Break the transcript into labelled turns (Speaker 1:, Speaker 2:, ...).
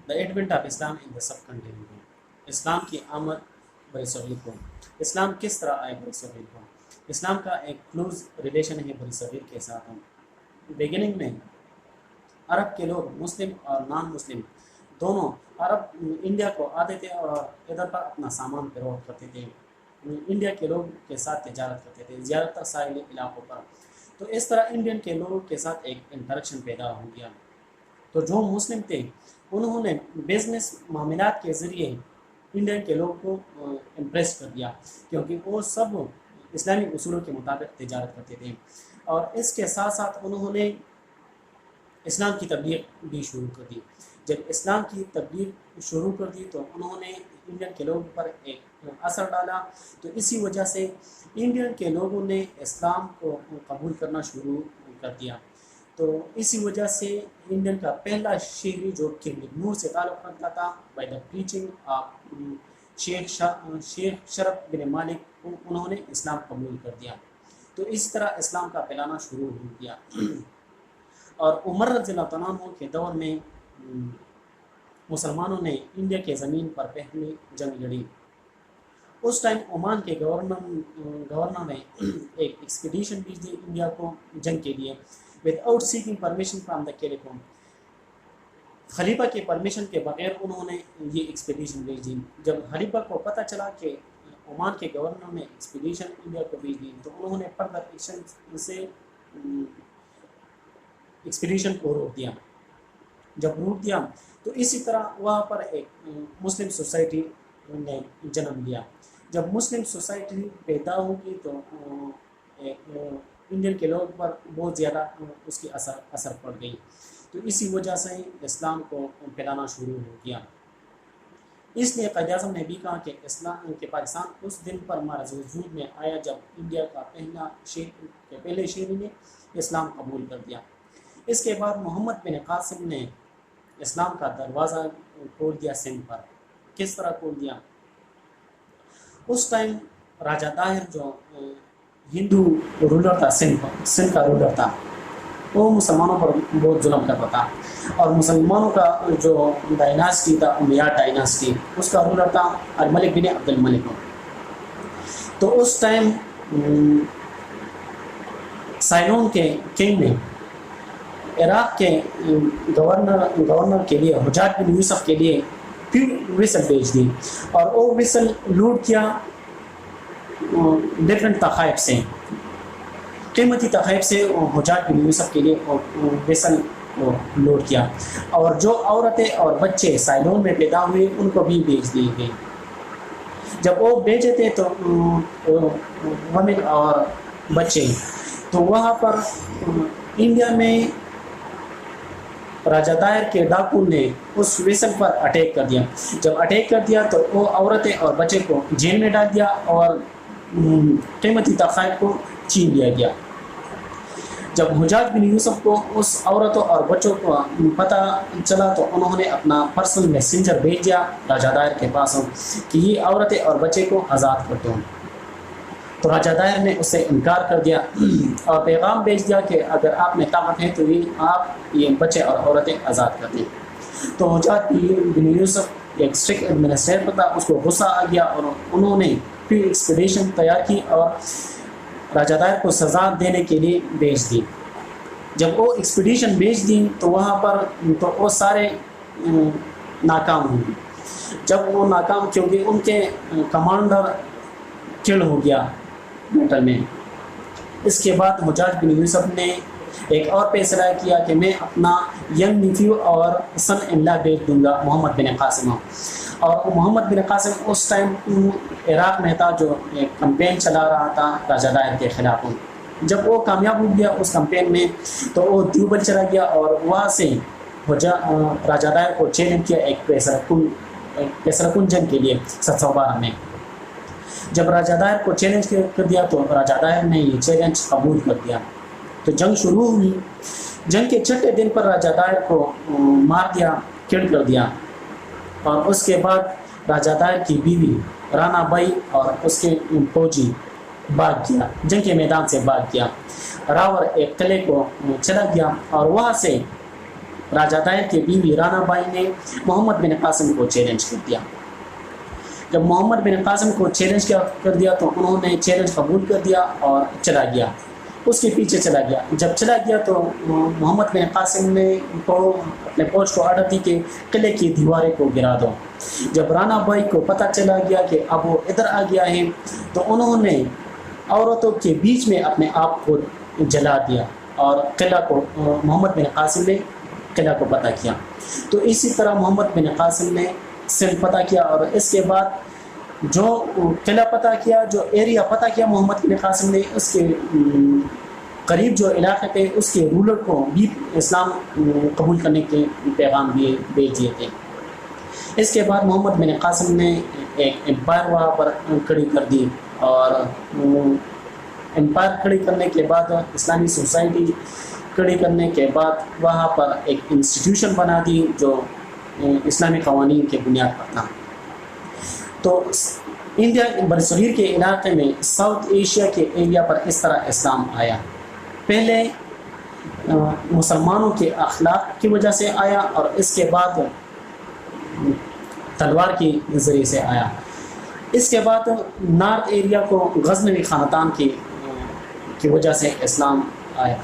Speaker 1: The Advent of اسلام ان دا سب کنٹیننٹ، اسلام کی آمد برصغیر کو، اسلام کس طرح آئے برصغیر کو؟ اسلام کا ایک کلوز ریلیشن ہے برصغیر کے ساتھ۔ بگننگ میں عرب کے لوگ مسلم اور نان مسلم دونوں عرب انڈیا کو آتے تھے اور ادھر پر اپنا سامان فروخت کرتے تھے، انڈیا کے لوگ کے ساتھ تجارت کرتے تھے زیادہ تر ساحلی علاقوں پر۔ تو اس طرح انڈین کے لوگوں کے ساتھ ایک انٹریکشن پیدا ہو گیا۔ تو جو مسلم تھے انہوں نے بزنس معاملات کے ذریعے انڈین کے لوگوں کو امپریس کر دیا، کیونکہ وہ سب اسلامی اصولوں کے مطابق تجارت کرتے تھے، اور اس کے ساتھ ساتھ انہوں نے اسلام کی تبلیغ بھی شروع کر دی۔ جب اسلام کی تبلیغ شروع کر دی تو انہوں نے انڈین کے لوگوں پر ایک اثر ڈالا، تو اسی وجہ سے انڈین کے لوگوں نے اسلام کو قبول کرنا شروع کر دیا۔ تو اسی وجہ سے انڈین کا پہلا شہری جو کہ نور سے تعلق رکھتا تھا، بائی دا پریچنگ آف شیخ شرف بن مالک، انہوں نے اسلام قبول کر دیا۔ تو اس طرح اسلام کا پھیلانا شروع ہو گیا۔ اور عمر رضی اللہ تعالیٰ عنہ کے دور میں مسلمانوں نے انڈیا کے زمین پر پہلی جنگ لڑی۔ اس ٹائم عمان کے گورنر نے ایک ایکسپیڈیشن بھیج دی انڈیا کو جنگ کے لیے، without seeking permission from the کیلیفوں، خلیفہ کے پرمیشن کے بغیر انہوں نے یہ ایکسپیڈیشن بھیج دی۔ جب خلیفہ کو پتہ چلا کہ عمان کے گورنر نے ایکسپیڈیشن انڈیا کو بھیج دی، تو انہوں نے فردر ایکشن سے ایکسپیڈیشن کو روک دیا۔ جب روک دیا تو اسی طرح وہاں پر ایک مسلم سوسائٹی نے جنم لیا۔ جب مسلم سوسائٹی پیدا ہوگی تو انڈین کے لوگ پر بہت زیادہ اس کی اثر پڑ گئی، تو اسی وجہ سے اسلام کو پھیلانا شروع ہو گیا۔ اس لیے قائد اعظم نے بھی کہا کہ اسلام کے پاکستان اس دن پر ہمارا وجود میں آیا جب انڈیا کا پہلے شہری نے اسلام قبول کر دیا۔ اس کے بعد محمد بن قاسم نے اسلام کا دروازہ کھول دیا سندھ پر۔ کس طرح کھول دیا؟ اس ٹائم راجہ طاہر جو ہندو رولر تھا، سندھ کا رولر تھا، وہ مسلمانوں پر بہت ظلم کرتا تھا، اور مسلمانوں کا جو ڈائناسٹی تھا امیاد ڈائناسٹی، اس کا رولر تھا الملک بن عبد الملک۔ تو اس ٹائم سائلون کے کنگ نے عراق کے گورنر کے لیے، حجاج بن یوسف کے لیے پھر وصل بھیج دی، اور وہ وصل لوٹ کیا ڈفرینٹ تحائف سے، قیمتی تحائف سے حجاج بن یوسف کے لیے وصل لوٹ کیا، اور جو عورتیں اور بچے سائلون میں پیدا ہوئے ان کو بھی بھیج دیے گئے۔ جب وہ بھیجے تھے تو ومن اور بچے، تو وہاں پر انڈیا میں راجہ طاہر کے ڈاکو نے اس ویسل پر اٹیک کر دیا۔ جب اٹیک کر دیا تو وہ عورتیں اور بچے کو جیل میں ڈال دیا اور قیمتی تحائف کو چھین لیا گیا۔ جب حجاج بن یوسف کو اس عورتوں اور بچوں کو پتہ چلا تو انہوں نے اپنا پرسنل میسنجر بھیج دیا راجہ طاہر کے پاس کہ یہ عورتیں اور بچے کو آزاد کر دو۔ تو راجہ طاہر نے اس سے انکار کر دیا اور پیغام بھیج دیا کہ اگر آپ میں طاقت ہے تو آپ یہ بچے اور عورتیں آزاد کر دیں۔ تو حجاج بن یوسف ایک اسٹرکٹ ایڈمنسٹریٹر تھا، اس کو غصہ آ گیا اور انہوں نے پھر ایکسپیڈیشن تیار کی اور راجہ طاہر کو سزا دینے کے لیے بھیج دی۔ جب وہ ایکسپیڈیشن بھیج دی تو وہاں پر تو وہ سارے ناکام ہوئے۔ جب وہ ناکام، کیونکہ ان کے کمانڈر کل ہو گیا بیٹل میں، اس کے بعد حجاج بن یوسف نے ایک اور فیصلہ کیا کہ میں اپنا ینگ نیفیو اور سن ان لا بھیج دوں گا محمد بن قاسم۔ اور محمد بن قاسم اس ٹائم عراق میں تھا، جو ایک کمپین چلا رہا تھا راجہ طاہر کے خلاف۔ جب وہ کامیاب ہو گیا اس کمپین میں تو وہ دیوبند چلا گیا اور وہاں سے راجہ طاہر کو چیلنج کیا ایک پیسر کن جنگ کے لیے 712 میں۔ جب راجہ طاہر کو چیلنج کر دیا تو راجہ طاہر نے یہ چیلنج قبول کر دیا، تو جنگ شروع ہوئی۔ جنگ کے چھٹے دن پر راجہ طاہر کو مار دیا، کل کر دیا، اور اس کے بعد راجہ طاہر کی بیوی رانا بائی اور اس کے فوجی بھاگ گیا، جنگ کے میدان سے بھاگ گیا۔ راور ایک قلعے کو چلا گیا اور وہاں سے راجہ طاہر کی بیوی رانا بائی نے محمد بن قاسم کو چیلنج کر دیا. جب محمد بن قاسم کو چیلنج کر دیا تو انہوں نے چیلنج قبول کر دیا اور چلا گیا، اس کے پیچھے چلا گیا. جب چلا گیا تو محمد بن قاسم نے اپنے فوج کو آرڈر دی کہ قلعے کی دیواریں کو گرا دو. جب رانا بائی کو پتہ چلا گیا کہ اب وہ ادھر آ گیا ہے تو انہوں نے عورتوں کے بیچ میں اپنے آپ کو جلا دیا اور قلعہ کو محمد بن قاسم نے قلعہ کو فتح کیا. تو اسی طرح محمد بن قاسم نے سندھ فتح کیا، اور اس کے بعد جو قلعہ فتح کیا، جو ایریا فتح کیا محمد بن قاسم نے، اس کے قریب جو علاقے تھے اس کے رولر کو بھی اسلام قبول کرنے کے پیغام بھی بھیج دیے تھے. اس کے بعد محمد بن قاسم نے ایک امپائر وہاں پر کھڑی کر دی، اور امپائر کھڑی کرنے کے بعد اسلامی سوسائٹی کھڑی کرنے کے بعد وہاں پر ایک انسٹیٹیوشن بنا دی جو اسلامی قوانین کے بنیاد پر تھا. تو انڈیا برصغیر کے علاقے میں ساؤتھ ایشیا کے ایریا پر اس طرح اسلام آیا. پہلے مسلمانوں کے اخلاق کی وجہ سے آیا، اور اس کے بعد تلوار کے ذریعے سے آیا. اس کے بعد نارتھ ایریا کو غزنوی خاندان کی وجہ سے اسلام آیا.